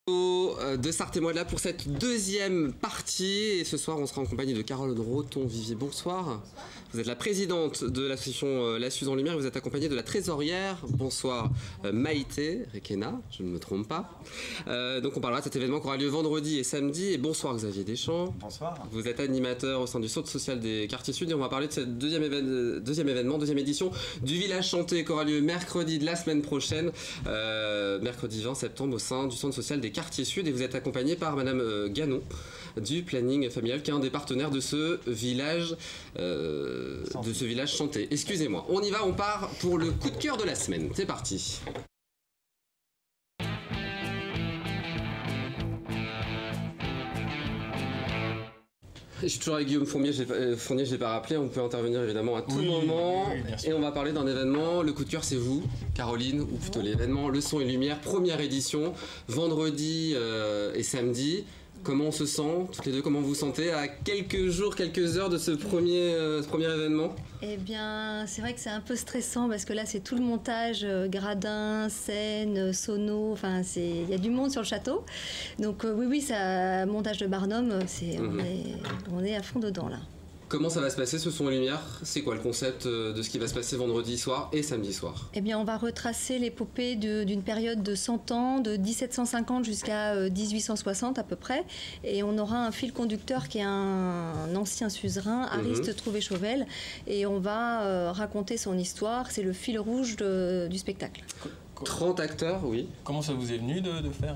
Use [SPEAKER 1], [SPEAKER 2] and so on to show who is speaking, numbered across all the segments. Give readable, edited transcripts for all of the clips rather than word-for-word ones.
[SPEAKER 1] De Sarthe-et-moi de là pour cette deuxième partie et ce soir on sera en compagnie de Carole Roton-Vivier. Bonsoir. Vous êtes la présidente de l'association La Suze en Lumière et vous êtes accompagnée de la trésorière. Bonsoir Maïté Requena, je ne me trompe pas. Donc on parlera de cet événement qui aura lieu vendredi et samedi. Et bonsoir Xavier Deschamps.
[SPEAKER 2] Bonsoir.
[SPEAKER 1] Vous êtes animateur au sein du Centre social des quartiers sud et on va parler de cette deuxième édition du village chanté qui aura lieu mercredi de la semaine prochaine, mercredi 20 septembre au sein du Centre social des quartiers sud et vous êtes accompagné par Madame Ganon du planning familial qui est un des partenaires de ce village chanté. Excusez-moi, on y va, on part pour le coup de cœur de la semaine. C'est parti. Je suis toujours avec Guillaume Fournier, je ne l'ai pas rappelé, on peut intervenir évidemment à tout moment. Oui, et on va parler d'un événement, le coup de cœur c'est vous, Caroline, ou plutôt l'événement Le Son et Lumière, première édition, vendredi et samedi. Comment on se sent, toutes les deux, comment vous vous sentez à quelques jours, quelques heures de ce premier événement?
[SPEAKER 3] Eh bien, c'est vrai que c'est un peu stressant parce que là, c'est tout le montage, gradins, scène, sono, enfin, il y a du monde sur le château. Donc oui, ça, montage de Barnum, on est à fond dedans là.
[SPEAKER 1] Comment ça va se passer ce Son et Lumière? C'est quoi le concept de ce qui va se passer vendredi soir et samedi soir?
[SPEAKER 3] Eh bien, on va retracer l'épopée d'une période de 100 ans, de 1750 jusqu'à 1860 à peu près. Et on aura un fil conducteur qui est un ancien suzerain, Ariste Trouvé-Chauvel. Et on va raconter son histoire. C'est le fil rouge du spectacle.
[SPEAKER 1] 30 acteurs, oui.
[SPEAKER 2] Comment ça vous est venu de faire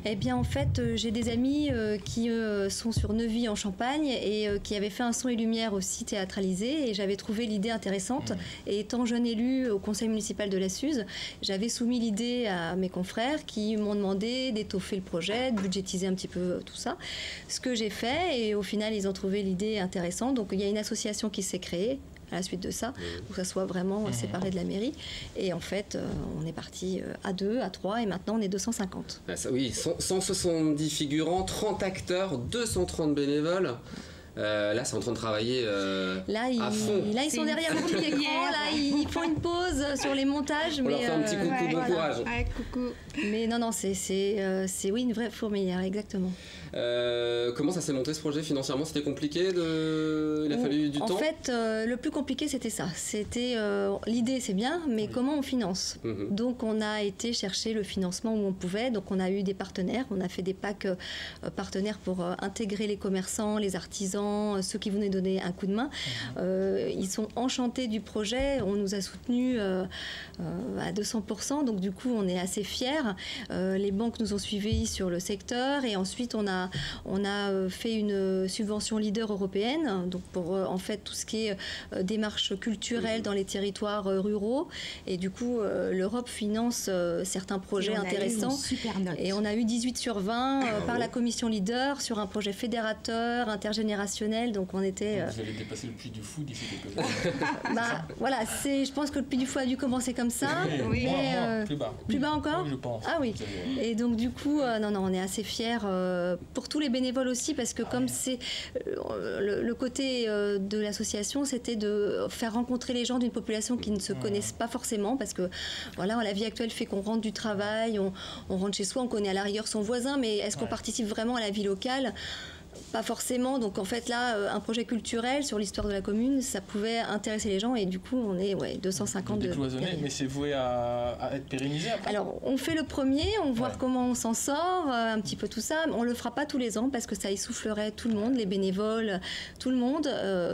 [SPEAKER 3] Eh bien, en fait, j'ai des amis qui sont sur Neuvy en Champagne et qui avaient fait un Son et Lumière aussi théâtralisé et j'avais trouvé l'idée intéressante. Et étant jeune élue au conseil municipal de la Suze, j'avais soumis l'idée à mes confrères qui m'ont demandé d'étoffer le projet, de budgétiser un petit peu tout ça. Ce que j'ai fait et au final, ils ont trouvé l'idée intéressante. Donc, il y a une association qui s'est créée à la suite de ça, pour que ça soit vraiment séparé de la mairie. Et en fait, on est parti à 2, à 3, et maintenant on est 250.
[SPEAKER 1] Ah, ça, oui, 170 figurants, 30 acteurs, 230 bénévoles. Là, c'est en train de travailler à fond.
[SPEAKER 3] Là, ils sont derrière le petit écran, là, ils font une pause sur les montages.
[SPEAKER 1] On leur fait un petit coucou, bon courage.
[SPEAKER 3] Ouais, coucou. Mais non, c'est oui, une vraie fourmilière, exactement.
[SPEAKER 1] Comment ça s'est monté ce projet financièrement? C'était compliqué il a fallu du temps?
[SPEAKER 3] En fait, le plus compliqué c'était ça. C'était l'idée c'est bien, mais comment on finance? Donc on a été chercher le financement où on pouvait. Donc on a eu des partenaires, on a fait des packs partenaires pour intégrer les commerçants, les artisans, ceux qui venaient donner un coup de main. Ils sont enchantés du projet. On nous a soutenus à 200%. Donc du coup on est assez fiers. Les banques nous ont suivis sur le secteur et ensuite on a fait une subvention leader européenne, donc pour en fait tout ce qui est démarche culturelle dans les territoires ruraux. Et du coup, l'Europe finance certains projets intéressants. Et on a eu 18 sur 20 par la commission leader sur un projet fédérateur, intergénérationnel. Donc on était.
[SPEAKER 2] Vous allez dépasser le Puy du Fou d'ici quelques années.
[SPEAKER 3] Voilà, je pense que le Puy du Fou a dû commencer comme ça.
[SPEAKER 2] Oui. Mais plus bas.
[SPEAKER 3] Plus bas encore?
[SPEAKER 2] Oui, je pense.
[SPEAKER 3] Ah oui. Et donc du coup, non, on est assez fiers. Pour tous les bénévoles aussi, parce que comme c'est le côté de l'association, c'était de faire rencontrer les gens d'une population qui ne se connaissent pas forcément, parce que voilà, la vie actuelle fait qu'on rentre du travail, on rentre chez soi, on connaît à la rigueur son voisin, mais est-ce qu'on participe vraiment à la vie locale? Pas forcément, donc en fait là, un projet culturel sur l'histoire de la commune, ça pouvait intéresser les gens et du coup on est 250
[SPEAKER 2] décloisonné, mais c'est voué à être pérennisé après.
[SPEAKER 3] Alors on fait le premier, on voit comment on s'en sort, un petit peu tout ça, on le fera pas tous les ans parce que ça essoufflerait tout le monde, les bénévoles, tout le monde,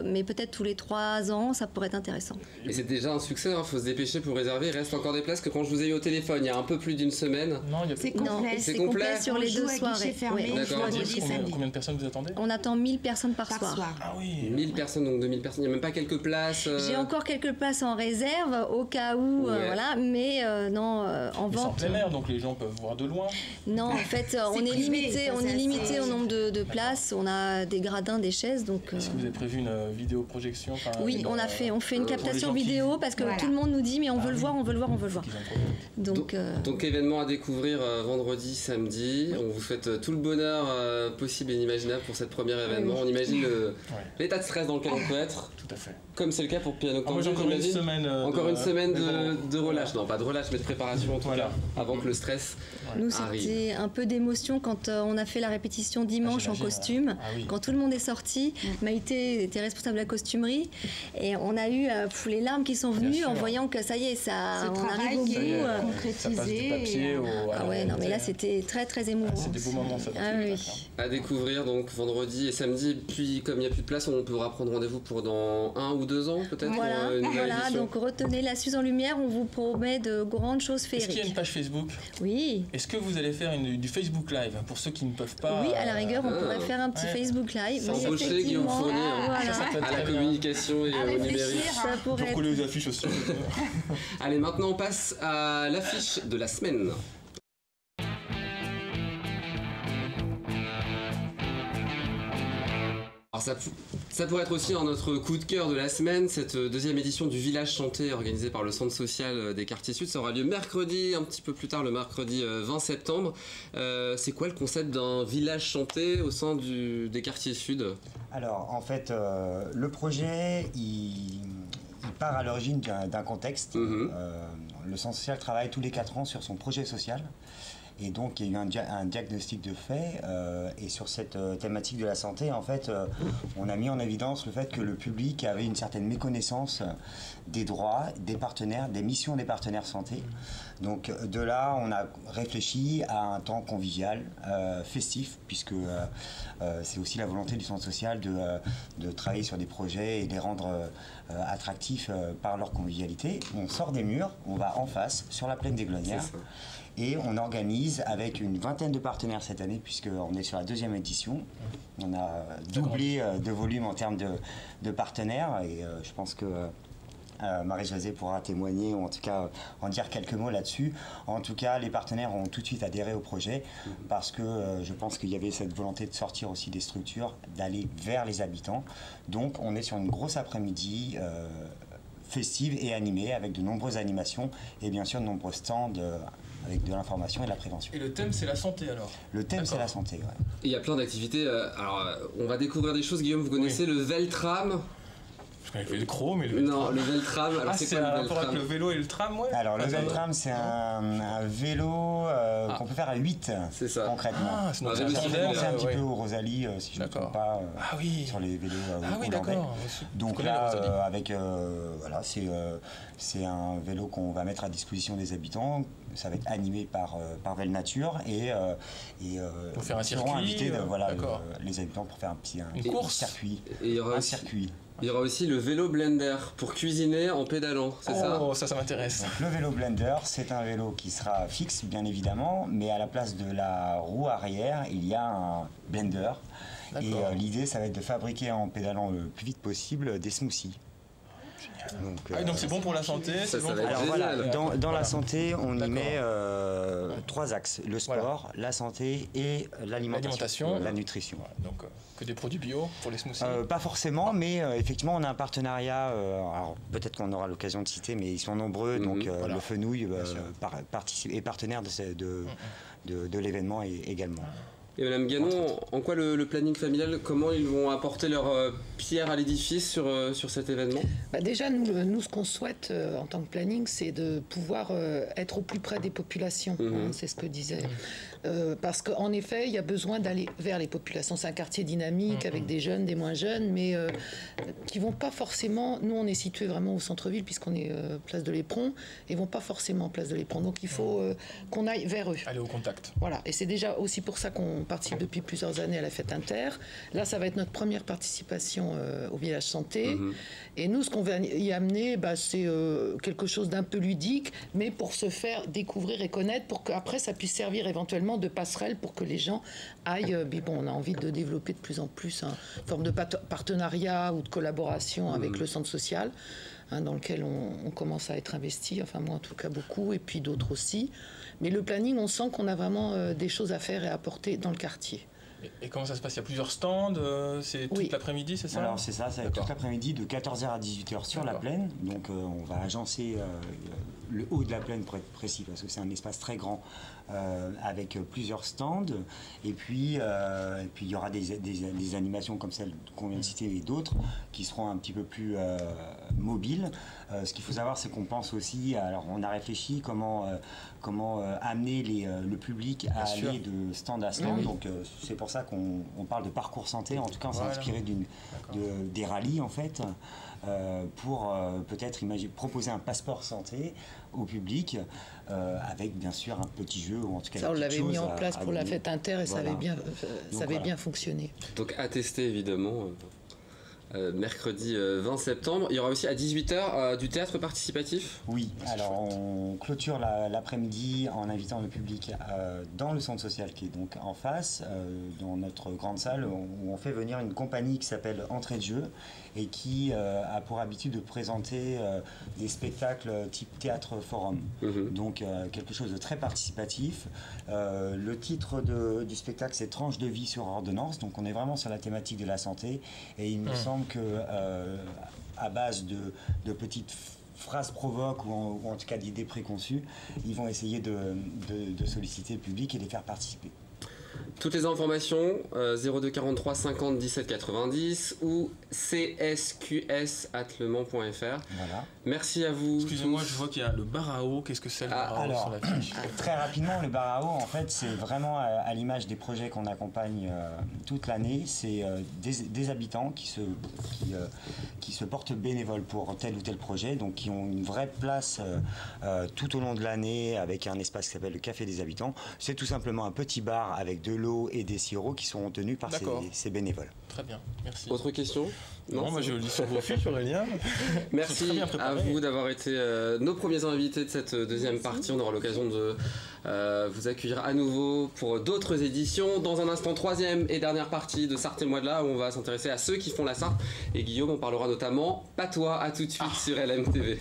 [SPEAKER 3] mais peut-être tous les 3 ans, ça pourrait être intéressant.
[SPEAKER 1] Et c'est déjà un succès, faut se dépêcher pour réserver, il reste encore des places que quand je vous ai eu au téléphone, il y a un peu plus d'une semaine.
[SPEAKER 2] Non,
[SPEAKER 3] c'est complet sur les 2 soirées.
[SPEAKER 1] D'accord.
[SPEAKER 2] Combien de personnes vous attendez?
[SPEAKER 3] On attend 1000 personnes par soir.
[SPEAKER 2] Ah oui.
[SPEAKER 1] 1000 personnes, donc 2000 personnes. Il n'y a même pas quelques places.
[SPEAKER 3] J'ai encore quelques places en réserve au cas où, voilà, mais non, en vente.
[SPEAKER 2] C'est en plein air, donc les gens peuvent voir de loin.
[SPEAKER 3] Non, en fait, on est limité au nombre de places. On a des gradins, des chaises, donc.
[SPEAKER 2] Est-ce que vous avez prévu une vidéoprojection?
[SPEAKER 3] Oui, on fait une captation vidéo parce que tout le monde nous dit mais on veut le voir, on veut le voir, on veut le voir.
[SPEAKER 1] Donc événement à découvrir vendredi, samedi. On vous souhaite tout le bonheur possible et inimaginable pour cette première événement. On imagine l'état de stress dans lequel on peut être.
[SPEAKER 2] Tout à fait.
[SPEAKER 1] Comme c'est le cas pour Piano Canto.
[SPEAKER 2] Moi j'ai encore une semaine.
[SPEAKER 1] Encore une semaine de relâche. Non, pas de relâche, mais de préparation en tout cas. Avant que le stress
[SPEAKER 3] Nous, c'était un peu d'émotion quand on a fait la répétition dimanche en costume. Quand tout le monde est sorti, Maïté était responsable de la costumerie et on a eu les larmes qui sont venues en voyant que ça y est, on arrive au bout.
[SPEAKER 2] Concrétisé. Ça passe du papier
[SPEAKER 3] non, mais là, c'était très, très émouvant.
[SPEAKER 2] C'est des beaux moments, ça.
[SPEAKER 1] À découvrir donc vendredi et samedi. Puis, comme il n'y a plus de place, on pourra prendre rendez-vous pour dans 1 ou 2 ans, peut-être.
[SPEAKER 3] Voilà, donc retenez la Suze en lumière. On vous promet de grandes choses féeriques.
[SPEAKER 2] Est-ce qu'il y a une page Facebook?
[SPEAKER 3] Oui.
[SPEAKER 2] Est-ce que vous allez faire du Facebook Live pour ceux qui ne peuvent pas?
[SPEAKER 3] Oui, à la rigueur, on pourrait faire un petit Facebook Live.
[SPEAKER 1] Sans embaucher Guillaume Fournier à la communication et au numérique.
[SPEAKER 3] Ça pourrait
[SPEAKER 2] pour coller les affiches aussi.
[SPEAKER 1] Allez, maintenant on passe à l'affiche de la semaine. Alors ça pourrait être aussi notre coup de cœur de la semaine, cette deuxième édition du Village Chanté organisée par le Centre social des quartiers sud. Ça aura lieu mercredi, un petit peu plus tard, le mercredi 20 septembre. C'est quoi le concept d'un village chanté au sein des quartiers sud?
[SPEAKER 4] Alors en fait, le projet, il part à l'origine d'un contexte. Le Centre social travaille tous les 4 ans sur son projet social. Et donc, il y a eu un diagnostic de fait. Et sur cette thématique de la santé, en fait, on a mis en évidence le fait que le public avait une certaine méconnaissance des droits, des partenaires, des missions des partenaires santé. Donc, de là, on a réfléchi à un temps convivial, festif, puisque c'est aussi la volonté du Centre social de travailler sur des projets et de les rendre attractifs par leur convivialité. On sort des murs, on va en face, sur la plaine des Glonnières. Et on organise avec une vingtaine de partenaires cette année, puisqu'on est sur la 2e édition. On a doublé de volume en termes de partenaires. Et je pense que Marie-Josée pourra témoigner, ou en tout cas en dire quelques mots là-dessus. En tout cas, les partenaires ont tout de suite adhéré au projet, parce que je pense qu'il y avait cette volonté de sortir aussi des structures, d'aller vers les habitants. Donc on est sur une grosse après-midi festive et animée, avec de nombreuses animations et bien sûr de nombreux stands avec de l'information et de la prévention.
[SPEAKER 2] Et le thème, c'est la santé, alors? Le
[SPEAKER 4] thème, c'est la santé, ouais.
[SPEAKER 1] Il y a plein d'activités. Alors, on va découvrir des choses. Guillaume, vous connaissez le Veltram?
[SPEAKER 2] Je connais le Chrome et le Veltram.
[SPEAKER 1] Non, le Veltram. Alors, c'est quoi le Veltram?
[SPEAKER 2] Avec le vélo et le tram, ouais.
[SPEAKER 4] Alors, le Veltram, c'est un vélo qu'on peut faire à 8, concrètement.
[SPEAKER 2] C'est
[SPEAKER 4] un petit peu au Rosalie, si je ne me trompe pas, sur les vélos hollandais.
[SPEAKER 2] D'accord.
[SPEAKER 4] Donc là, c'est un vélo qu'on va mettre à disposition des habitants. Ça va être animé par Vel Nature et
[SPEAKER 2] pour faire un circuit,
[SPEAKER 4] seront invités les habitants pour faire un circuit.
[SPEAKER 1] Il y aura aussi le vélo blender pour cuisiner en pédalant, c'est ça?
[SPEAKER 2] Oh, ça m'intéresse.
[SPEAKER 4] Donc, le vélo blender, c'est un vélo qui sera fixe, bien évidemment, mais à la place de la roue arrière, il y a un blender. Et l'idée, ça va être de fabriquer en pédalant le plus vite possible des smoothies.
[SPEAKER 2] Donc c'est bon pour la santé.
[SPEAKER 4] Alors voilà, dans la santé, on y met 3 axes: le sport, la santé et l'alimentation, la nutrition.
[SPEAKER 2] Donc que des produits bio pour les smoothies?
[SPEAKER 4] Pas forcément, mais effectivement, on a un partenariat. Alors peut-être qu'on aura l'occasion de citer, mais ils sont nombreux. Donc le Fenouil est partenaire de l'événement également.
[SPEAKER 1] Et Madame Ganon, en quoi le planning familial, comment ils vont apporter leur pierre à l'édifice sur cet événement?
[SPEAKER 5] Déjà, nous, ce qu'on souhaite en tant que planning, c'est de pouvoir être au plus près des populations. C'est ce que disait. Parce qu'en effet, il y a besoin d'aller vers les populations. C'est un quartier dynamique avec des jeunes, des moins jeunes, mais qui vont pas forcément... Nous, on est situé vraiment au centre-ville, puisqu'on est place de l'Éperon, et vont pas forcément place de l'Éperon. Donc, il faut qu'on aille vers eux.
[SPEAKER 2] Aller au contact.
[SPEAKER 5] Voilà. Et c'est déjà aussi pour ça qu'on participe depuis plusieurs années à la fête inter. Là, ça va être notre première participation au village santé. Et nous, ce qu'on va y amener, c'est quelque chose d'un peu ludique, mais pour se faire découvrir et connaître, pour qu'après, ça puisse servir éventuellement de passerelle pour que les gens aillent. On a envie de développer de plus en plus une forme de partenariat ou de collaboration avec le centre social, dans lequel on commence à être investi, enfin moi en tout cas beaucoup, et puis d'autres aussi. Mais le planning, on sent qu'on a vraiment des choses à faire et à apporter dans le quartier.
[SPEAKER 2] Et comment ça se passe? Il y a plusieurs stands, c'est toute l'après-midi, c'est ça?
[SPEAKER 4] Alors c'est ça, c'est toute l'après-midi de 14h à 18h sur la plaine. Donc on va agencer le haut de la plaine pour être précis, parce que c'est un espace très grand avec plusieurs stands. Et puis il y aura des animations comme celle qu'on vient de citer et d'autres qui seront un petit peu plus mobiles. Ce qu'il faut savoir, c'est qu'on pense aussi, alors on a réfléchi comment amener le public à aller de stand à stand. Donc c'est pour ça qu'on parle de parcours santé. En tout cas, on s'est inspiré des rallyes en fait. Pour peut-être proposer un passeport santé au public avec bien sûr un petit jeu ou en tout cas
[SPEAKER 5] ça on l'avait mis en place pour la fête inter et ça avait bien fonctionné.
[SPEAKER 1] Donc à tester évidemment. Mercredi 20 septembre. Il y aura aussi à 18h du théâtre participatif.
[SPEAKER 4] Oui, alors on clôture l'après-midi en invitant le public dans le centre social qui est donc en face, dans notre grande salle où on fait venir une compagnie qui s'appelle Entrée de jeu et qui a pour habitude de présenter des spectacles type théâtre forum. Donc quelque chose de très participatif. Le titre du spectacle c'est Tranche de vie sur ordonnance, donc on est vraiment sur la thématique de la santé et il me semble que à base de petites phrases provoques ou en tout cas d'idées préconçues, ils vont essayer de solliciter le public et les faire participer.
[SPEAKER 1] Toutes les informations 02 43 50 17 90 ou csqs@lemans.fr.
[SPEAKER 4] Voilà.
[SPEAKER 1] Merci à vous.
[SPEAKER 2] Excusez-moi, je vois qu'il y a le bar à eau. Qu'est-ce que c'est le bar à eau sur la fiche?
[SPEAKER 4] Très rapidement, le bar à eau, en fait, c'est vraiment à l'image des projets qu'on accompagne toute l'année. C'est des habitants qui se portent bénévoles pour tel ou tel projet, donc qui ont une vraie place tout au long de l'année avec un espace qui s'appelle le Café des Habitants. C'est tout simplement un petit bar avec de l'eau et des sirops qui seront tenus par ces bénévoles.
[SPEAKER 2] Très bien, merci.
[SPEAKER 1] Autre question?
[SPEAKER 2] Non, moi je lis sur vos fiches, Aurélien.
[SPEAKER 1] Merci à vous d'avoir été nos premiers invités de cette deuxième partie. On aura l'occasion de vous accueillir à nouveau pour d'autres éditions. Dans un instant, troisième et dernière partie de Sarthe et le mois de là, où on va s'intéresser à ceux qui font la Sarthe. Et Guillaume, on parlera notamment patois. À tout de suite sur LMTV.